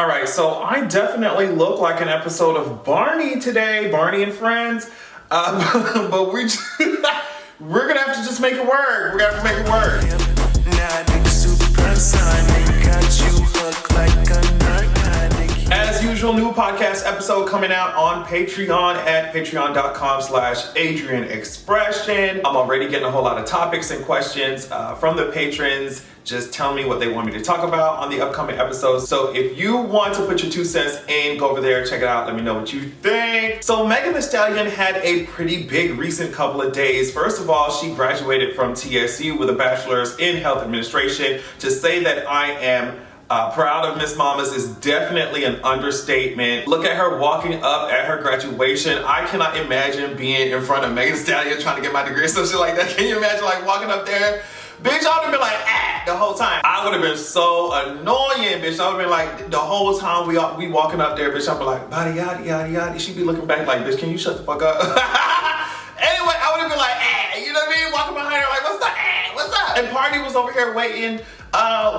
All right, so I definitely look like an episode of Barney today, Barney and Friends, but we're gonna have to just make it work. We're gonna have to make it work. As usual, new podcast episode coming out on Patreon at patreon.com/AdrianExpression. I'm already getting a whole lot of topics and questions from the patrons. Just tell me what they want me to talk about on the upcoming episodes. So if you want to put your 2 cents in, go over there, check it out, let me know what you think. So Megan Thee Stallion had a pretty big recent couple of days. First of all, she graduated from TSU with a bachelor's in health administration. To say that I am proud of Miss Mamas is definitely an understatement. Look at her walking up at her graduation. I cannot imagine being in front of Megan Thee Stallion trying to get my degree or some shit like that. Can you imagine like walking up there? Bitch, I would have been like, the whole time. I would have been so annoying, bitch. I would have been like, the whole time we walking up there, bitch, I'd be like, body, yada, yada, yada. She'd be looking back like, bitch, can you shut the fuck up? Anyway, I would have been like, you know what I mean? Walking behind her like, what's up, what's up? And Party was over here waiting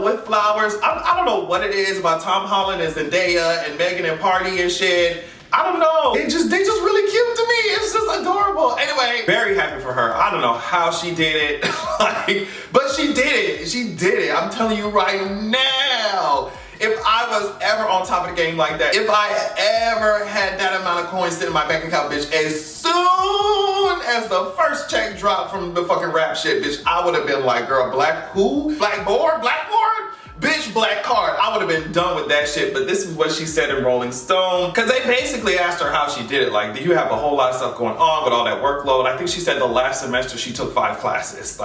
with flowers. I don't know what it is about Tom Holland and Zendaya and Megan and Party and shit. I don't know. They just really cute to me. It's just adorable. Anyway, very happy for her. I don't know how she did it, but she did it. She did it. I'm telling you right now. If I was ever on top of the game like that, if I ever had that amount of coins sitting in my bank account, bitch, as soon as the first check dropped from the fucking rap shit, bitch, I would have been like, girl, black who? Blackboard? Bitch, black card. I would have been done with that shit, but this is what she said in Rolling Stone. Because they basically asked her how she did it. Like, do you have a whole lot of stuff going on with all that workload? I think she said the last semester she took 5 classes.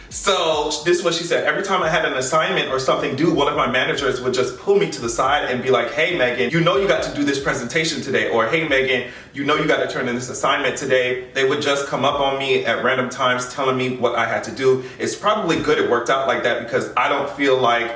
So this is what she said. Every time I had an assignment or something due, one of my managers would just pull me to the side and be like, hey, Megan, you know you got to do this presentation today. Or, hey, Megan, you know you got to turn in this assignment today. They would just come up on me at random times telling me what I had to do. It's probably good it worked out like that because I don't feel like,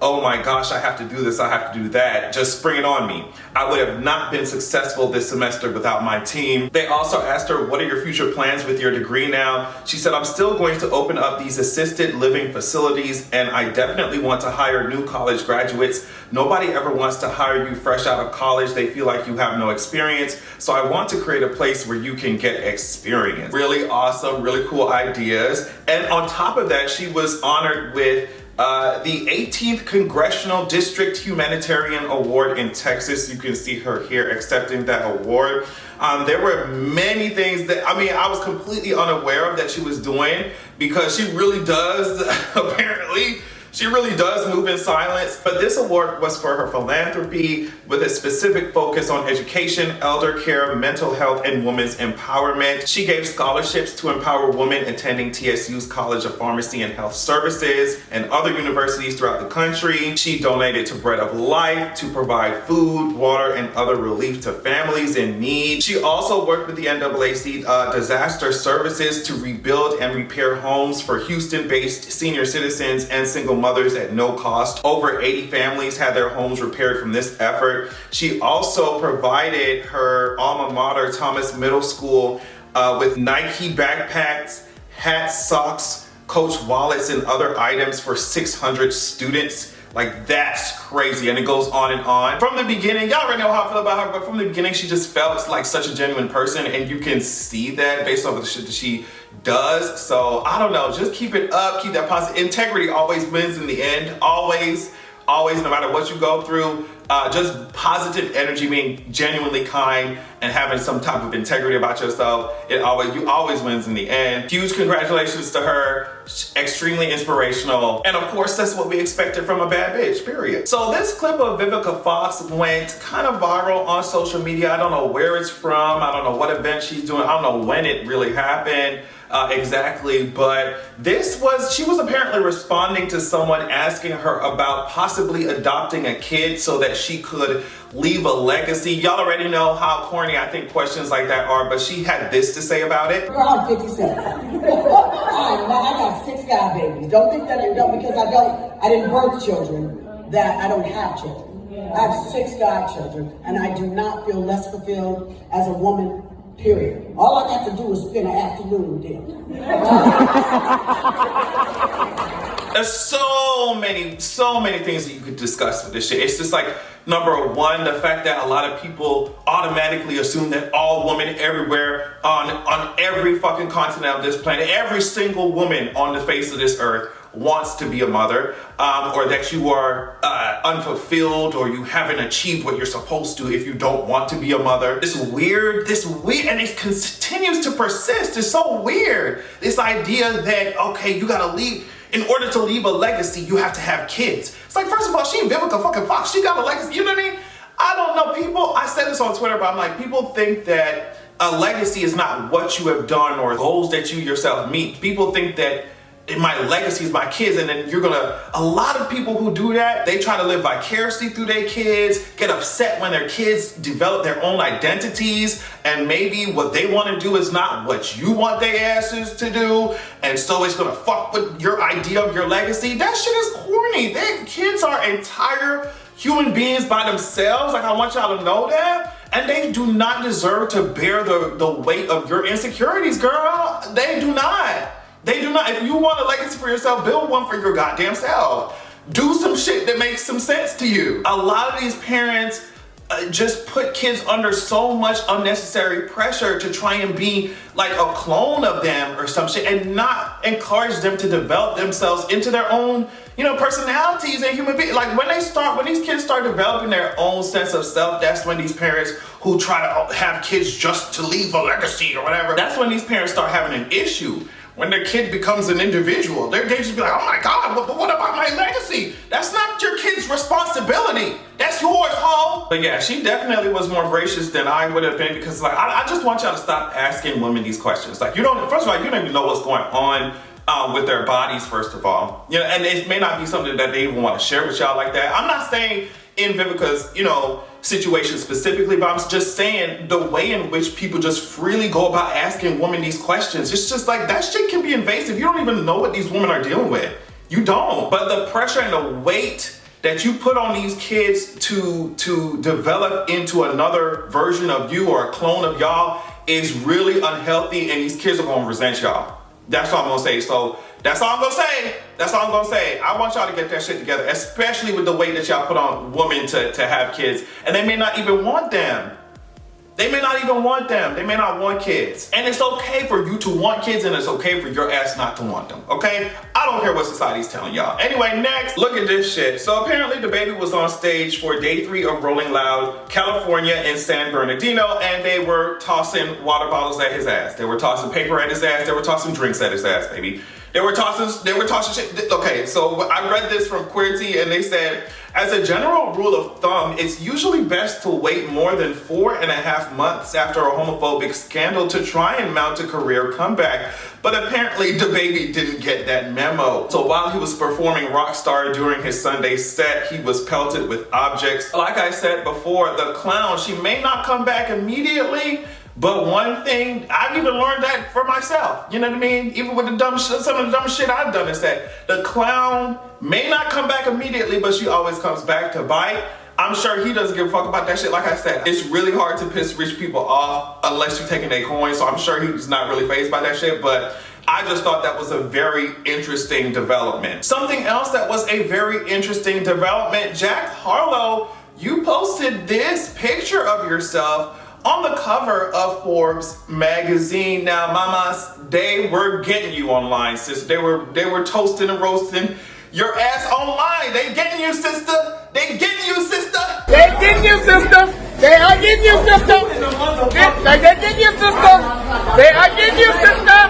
oh my gosh, I have to do this, I have to do that. Just spring it on me. I would have not been successful this semester without my team. They also asked her, what are your future plans with your degree now? She said, I'm still going to open up these assisted living facilities and I definitely want to hire new college graduates. Nobody ever wants to hire you fresh out of college. They feel like you have no experience. So I want to create a place where you can get experience. Really awesome, really cool ideas. And on top of that, she was honored with the 18th Congressional District Humanitarian Award in Texas. You can see her here accepting that award. There were many things that, I was completely unaware of that she was doing because she really does, apparently, she really does move in silence, but this award was for her philanthropy with a specific focus on education, elder care, mental health, and women's empowerment. She gave scholarships to empower women attending TSU's College of Pharmacy and Health Services and other universities throughout the country. She donated to Bread of Life to provide food, water, and other relief to families in need. She also worked with the NAACP Disaster Services to rebuild and repair homes for Houston-based senior citizens and single mothers at no cost. Over 80 families had their homes repaired from this effort. She also provided her alma mater, Thomas Middle School, with Nike backpacks, hats, socks, Coach wallets, and other items for 600 students. Like, that's crazy, and it goes on and on. From the beginning, y'all already know how I feel about her, but from the beginning, she just felt like such a genuine person, and you can see that based off of the shit that she does. So, I don't know, just keep it up, keep that positive. Integrity always wins in the end, always, no matter what you go through. Just positive energy, being genuinely kind and having some type of integrity about yourself. You always wins in the end. Huge congratulations to her. Extremely inspirational. And of course, that's what we expected from a bad bitch, period. So this clip of Vivica Fox went kind of viral on social media. I don't know where it's from. I don't know what event she's doing. I don't know when it really happened. Exactly, but she was apparently responding to someone asking her about possibly adopting a kid so that she could leave a legacy. Y'all already know how corny I think questions like that are, but she had this to say about it. Girl, I'm 57. I got 6 god babies. Don't think that because I didn't birth children, that I don't have children. I have 6 godchildren, and I do not feel less fulfilled as a woman, period. All I got to do is spend an afternoon with them. There's so many things that you could discuss with this shit. It's just like, number one, the fact that a lot of people automatically assume that all women everywhere on every fucking continent of this planet, every single woman on the face of this earth wants to be a mother, or that you are unfulfilled, or you haven't achieved what you're supposed to if you don't want to be a mother. This weird, and it continues to persist. It's so weird. This idea that, okay, you gotta leave, in order to leave a legacy, you have to have kids. It's like, first of all, she Vivica fucking Fox. She got a legacy, you know what I mean? I don't know, people, I said this on Twitter, but I'm like, people think that a legacy is not what you have done or goals that you yourself meet. People think that my legacy is my kids, and then a lot of people who do that, they try to live vicariously through their kids, get upset when their kids develop their own identities, and maybe what they want to do is not what you want their asses to do, and so it's gonna fuck with your idea of your legacy. That shit is corny. Their kids are entire human beings by themselves. Like, I want y'all to know that. And they do not deserve to bear the weight of your insecurities, girl. They do not. They do not. If you want a legacy for yourself, build one for your goddamn self. Do some shit that makes some sense to you. A lot of these parents just put kids under so much unnecessary pressure to try and be like a clone of them or some shit, and not encourage them to develop themselves into their own, personalities and human beings. Like, when these kids start developing their own sense of self, that's when these parents who try to have kids just to leave a legacy or whatever, that's when these parents start having an issue. When their kid becomes an individual, they just be like, oh my God, but what about my legacy? That's not your kid's responsibility. That's yours, ho. But yeah, she definitely was more gracious than I would have been, because like, I just want y'all to stop asking women these questions. Like, first of all, you don't even know what's going on with their bodies, first of all. And it may not be something that they even want to share with y'all like that. I'm not saying in Vivica's, situation specifically, but I'm just saying the way in which people just freely go about asking women these questions, it's just like, that shit can be invasive. You don't even know what these women are dealing with. You don't. But the pressure and the weight that you put on these kids to develop into another version of you or a clone of y'all is really unhealthy, and these kids are gonna resent y'all. That's all I'm gonna say. So that's all I'm gonna say. That's all I'm gonna say. I want y'all to get that shit together, especially with the way that y'all put on women to have kids, and they may not even want them. They may not even want them. They may not want kids. And it's okay for you to want kids, and it's okay for your ass not to want them, okay? I don't care what society's telling y'all. Anyway, next, look at this shit. So apparently DaBaby was on stage for day 3 of Rolling Loud, California in San Bernardino, and they were tossing water bottles at his ass. They were tossing paper at his ass. They were tossing drinks at his ass, baby. They were tossing shit. Okay, so I read this from Queerty, and they said, as a general rule of thumb, it's usually best to wait more than 4.5 months after a homophobic scandal to try and mount a career comeback. But apparently DaBaby didn't get that memo. So while he was performing Rockstar during his Sunday set, he was pelted with objects. Like I said before, the clown, she may not come back immediately, but one thing, I've even learned that for myself. You know what I mean? Even with some of the dumb shit I've done, is that the clown may not come back immediately, but she always comes back to bite. I'm sure he doesn't give a fuck about that shit. Like I said, it's really hard to piss rich people off unless you're taking their coins, so I'm sure he's not really fazed by that shit, but I just thought that was a very interesting development. Something else that was a very interesting development, Jack Harlow, you posted this picture of yourself on the cover of Forbes magazine. Now, mamas, they were getting you online, sis. They were toasting and roasting your ass online. They getting you, sister. They getting you, sister. They getting you, sister. They are getting you, sister. They getting you, sister. They are getting you, sister.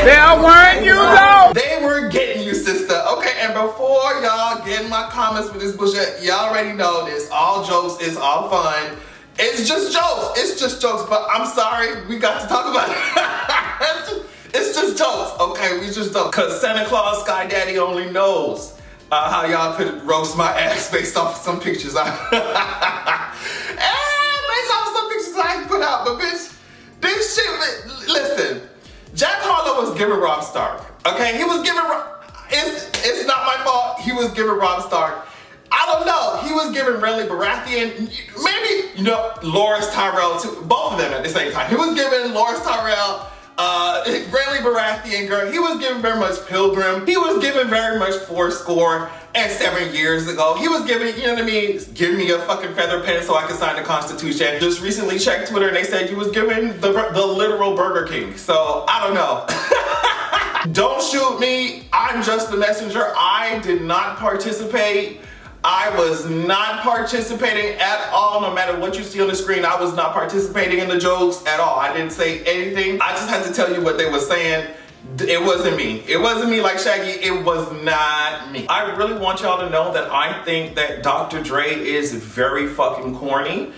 They are wearing you low. They were getting you, sister. Okay, and before y'all get in my comments with this bullshit, y'all already know this. All jokes is all fun. It's just jokes. It's just jokes, but I'm sorry, we got to talk about it. It's just jokes, okay? We just don't. Cause Santa Claus Sky Daddy only knows how y'all could roast my ass based off of some pictures based off of some pictures I put out. But bitch, this shit, listen, Jack Harlow was giving Rob Stark, okay? He was giving, it's not my fault, he was giving Rob Stark. I don't know, he was giving Renly Baratheon, maybe, Loris Tyrell too, both of them at the same time. He was giving Loris Tyrell Rayleigh Baratheon, girl, he was given very much Pilgrim. He was given very much 407 years ago. He was giving, you know what I mean? Give me a fucking feather pen so I can sign the Constitution. Just recently checked Twitter and they said he was given the literal Burger King. So, I don't know. Don't shoot me. I'm just the messenger. I did not participate. I was not participating at all. No matter what you see on the screen, I was not participating in the jokes at all. I didn't say anything. I just had to tell you what they were saying. It wasn't me. It wasn't me like Shaggy. It was not me. I really want y'all to know that I think that Dr. Dre is very fucking corny.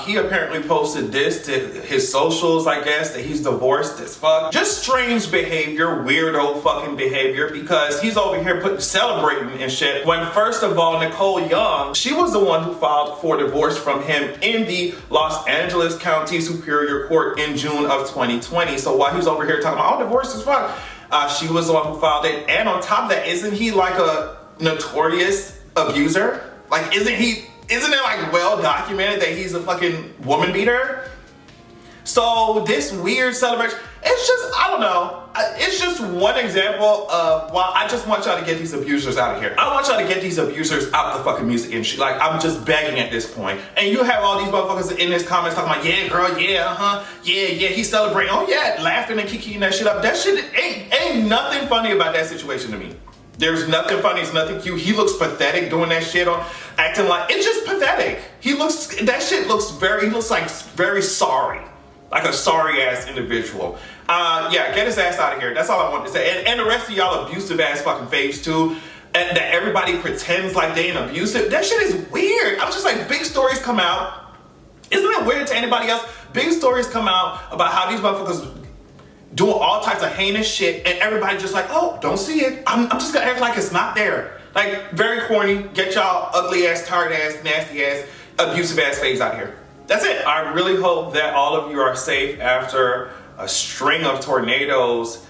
He apparently posted this to his socials, I guess, that he's divorced as fuck. Just strange behavior, weirdo fucking behavior, because he's over here celebrating and shit. When first of all, Nicole Young, she was the one who filed for divorce from him in the Los Angeles County Superior Court in June of 2020. So while he's over here talking about, oh, divorce as fuck, she was the one who filed it. And on top of that, isn't he like a notorious abuser? Like, isn't it like well documented that he's a fucking woman beater? So this weird celebration, it's just, I don't know. It's just one example of why I just want y'all to get these abusers out of here. I want y'all to get these abusers out the fucking music industry. Like, I'm just begging at this point. And you have all these motherfuckers in his comments talking about, yeah, girl, yeah, yeah, he's celebrating. Oh yeah, laughing and kicking that shit up. That shit ain't nothing funny about that situation to me. There's nothing funny, it's nothing cute. He looks pathetic doing that shit on, acting like, it's just pathetic. He looks like very sorry. Like a sorry ass individual. Yeah, get his ass out of here. That's all I want to say. And the rest of y'all abusive ass fucking faves too. And that everybody pretends like they ain't abusive. That shit is weird. I'm just like, big stories come out. Isn't it weird to anybody else? Big stories come out about how these motherfuckers doing all types of heinous shit, and everybody just like, oh, don't see it. I'm just gonna act like it's not there. Like, very corny. Get y'all ugly ass, tired ass, nasty ass, abusive ass faves out of here. That's it. I really hope that all of you are safe after a string of tornadoes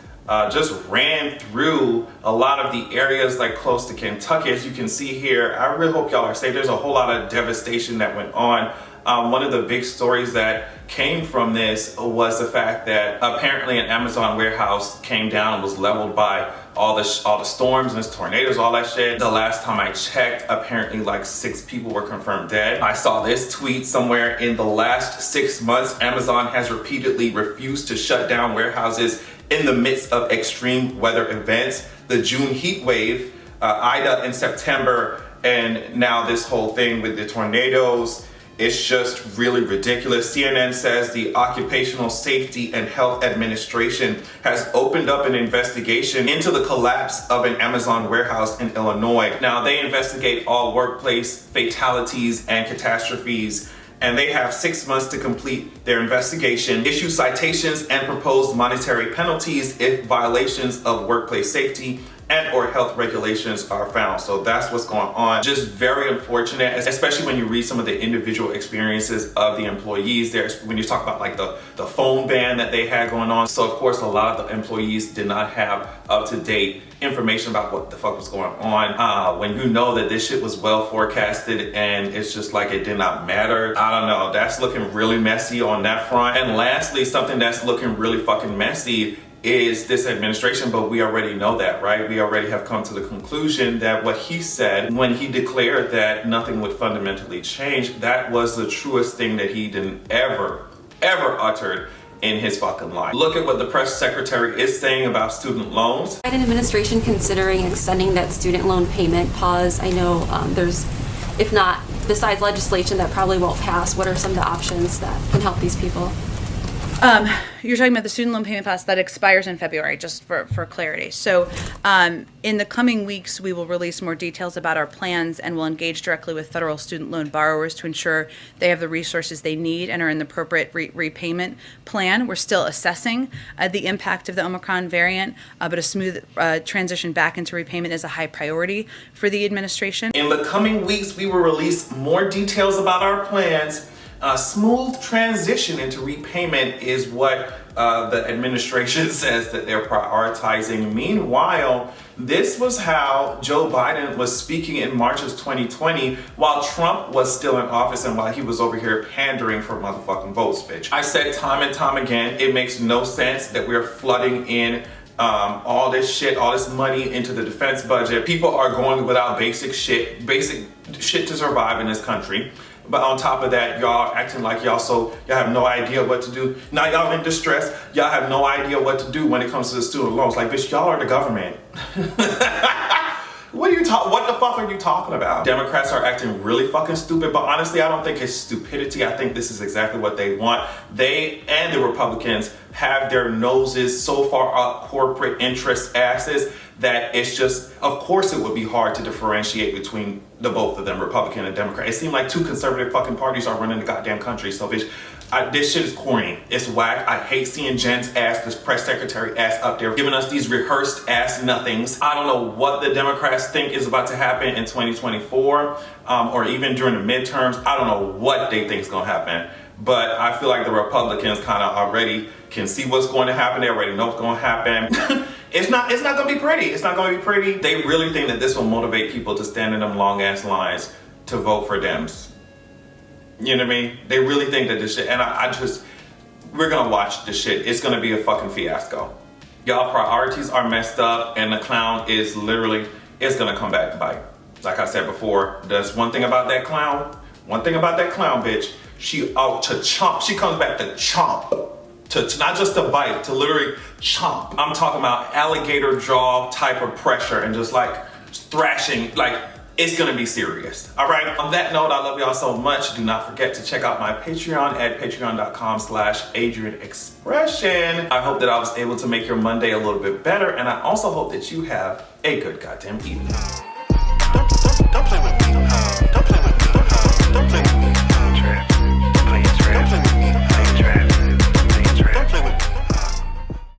just ran through a lot of the areas like close to Kentucky. As you can see here, I really hope y'all are safe. There's a whole lot of devastation that went on. One of the big stories that came from this was the fact that apparently an Amazon warehouse came down and was leveled by all the storms and tornadoes, all that shit. The last time I checked, apparently like 6 people were confirmed dead. I saw this tweet somewhere: in the last 6 months, Amazon has repeatedly refused to shut down warehouses in the midst of extreme weather events. The June heat wave, Ida in September, and now this whole thing with the tornadoes. It's just really ridiculous. CNN says the Occupational Safety and Health Administration has opened up an investigation into the collapse of an Amazon warehouse in Illinois. Now, they investigate all workplace fatalities and catastrophes, and they have 6 months to complete their investigation, issue citations, and propose monetary penalties if violations of workplace safety and or health regulations are found. So that's what's going on. Just very unfortunate, especially when you read some of the individual experiences of the employees. There's when you talk about like the phone ban that they had going on. So of course, a lot of the employees did not have up-to-date information about what the fuck was going on. When you know that this shit was well forecasted and it's just like it did not matter. I don't know, that's looking really messy on that front. And lastly, something that's looking really fucking messy is this administration, but we already know that, right? We already have come to the conclusion that what he said when he declared that nothing would fundamentally change, that was the truest thing that he didn't ever uttered in his fucking life. Look at what the press secretary is saying about student loans. Biden administration considering extending that student loan payment pause. I know there's, if not, besides legislation that probably won't pass, what are some of the options that can help these people? You're talking about the student loan payment pass that expires in February, just for clarity. So in the coming weeks, we will release more details about our plans, and we'll engage directly with federal student loan borrowers to ensure they have the resources they need and are in the appropriate repayment plan. We're still assessing the impact of the Omicron variant, but a smooth transition back into repayment is a high priority for the administration. In the coming weeks, we will release more details about our plans. A smooth transition into repayment is what the administration says that they're prioritizing. Meanwhile, this was how Joe Biden was speaking in March of 2020 while Trump was still in office and while he was over here pandering for motherfucking votes, bitch. I said time and time again, it makes no sense that we're flooding in all this shit, all this money into the defense budget. People are going without basic shit to survive in this country. But on top of that, y'all acting like y'all have no idea what to do. Now y'all in distress. Y'all have no idea what to do when it comes to the student loans. Like, bitch, y'all are the government. What the fuck are you talking about? Democrats are acting really fucking stupid, but honestly, I don't think it's stupidity. I think this is exactly what they want. They and the Republicans have their noses so far up corporate interest asses that it's just, of course it would be hard to differentiate between the both of them, Republican and Democrat. It seemed like two conservative fucking parties are running the goddamn country. So bitch, this shit is corny. It's whack. I hate seeing Jen's ass, this press secretary ass up there giving us these rehearsed ass nothings. I don't know what the Democrats think is about to happen in 2024 or even during the midterms. I don't know what they think is gonna happen. But I feel like the Republicans kind of already can see what's going to happen. They already know what's going to happen. It's not going to be pretty. It's not going to be pretty. They really think that this will motivate people to stand in them long ass lines to vote for Dems. You know what I mean? They really think that this shit, and we're going to watch this shit. It's going to be a fucking fiasco. Y'all priorities are messed up, and the clown is it's going to come back to bite. Like I said before, there's one thing about that clown, bitch. She out to chomp. She comes back to chomp. To not just to bite, to literally chomp. I'm talking about alligator jaw type of pressure and just like thrashing. Like, it's gonna be serious. All right. On that note, I love y'all so much. Do not forget to check out my Patreon at patreon.com/AdrianExpression. I hope that I was able to make your Monday a little bit better, and I also hope that you have a good goddamn evening. Don't play with me. Don't play with me. Don't play with me.